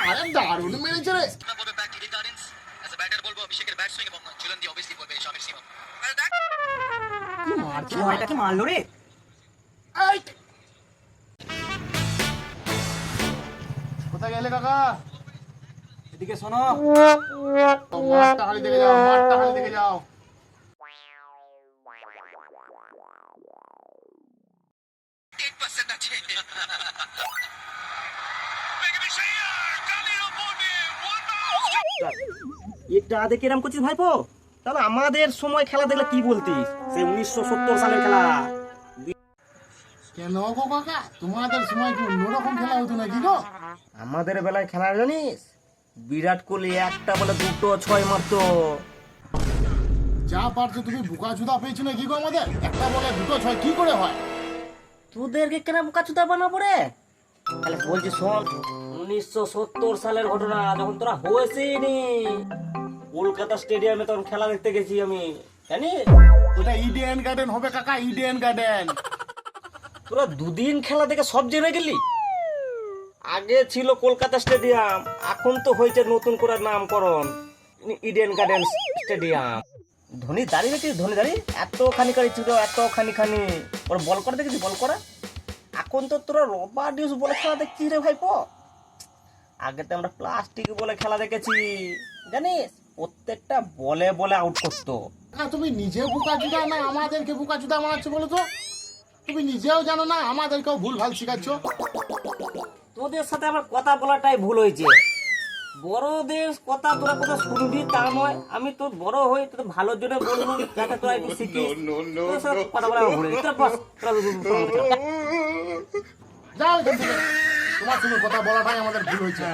আরে দারুণ মেরেছে রে। কি মারছে ভয়টাকে মারলো রে। এই! কোথায় গেলে কাকা? এদিকে শোনো, মাঠটা খালি দেখে যাও, মাঠটা খালি দেখে যাও। এটা দেখে এরম করছিস ভাইপো? তাহলে আমাদের সময় খেলা দেখলে কি বলতিস? সেই 1970 সালের খেলা। কেন গো কাকা, তোমাদের সময় কি অন্যরকম খেলা হতো নাকি গো? আমাদের বেলায় খেলা জানিস, বিরাট কোহলি একটা বলে দুটো ছয় মারতো। যা পারছো তুমি বোকাচোদা পেয়েছো নাকি গো আমাদের? একটা বলে দুটো ছয় কি করে হয়? তোদেরকে কেন বোকাচোদা বানাবো রে? তাহলে বলছি শোন, 1970 সালের ঘটনা, যখন তোরা হয়েছিনি কলকাতা স্টেডিয়ামে তখন খেলা দেখতে গেছি আমি, জানিস? ওটা ইডেন গার্ডেন হবে কাকা, ইডেন গার্ডেন। তোরা দুদিন খেলা দেখে সব জেনে গেলি? আগে ছিল কলকাতা স্টেডিয়াম, এখন তো হয়েছে নতুন করে নামকরণ ইডেন গার্ডেন স্টেডিয়াম। ধোনি দাঁড়িয়ে দেখছিস, ধোনি দাঁড়িয়ে এত খানি ছিল, এত খানি ওর বল করা দেখেছিস, বল করা। এখন তো তোরা রবার ডিউস বলে খেলা দেখছিস রে ভাইপো। আগে তো আমরা প্লাস্টিক বলে খেলা দেখেছি, জানিস? প্রত্যেকটা বলে বলে আউট করতো। কাকা তুমি নিজে বোকাচোদা না আমাদেরকে বোকাচোদা বানাচ্ছ বলো তো? তুমি নিজেও জানো না, আমাদেরকেও ভুল ভাল শিখাচ্ছ। তোদের সাথে আমার কথা বলাটাই ভুল হয়েছে। বড়দের কথা তোরা কথা শুনবি তা নয়, আমি তোর বড় হই, তোর ভালোর জন্য বলবো, যাতে তোরা একটু শিখিস। তোর সাথে কথা বলা ভুল হয়েছে। তোরা বস, যাও এখান থেকে, তোমার সঙ্গে কথা বলাটাই আমাদের ভুল হয়েছে।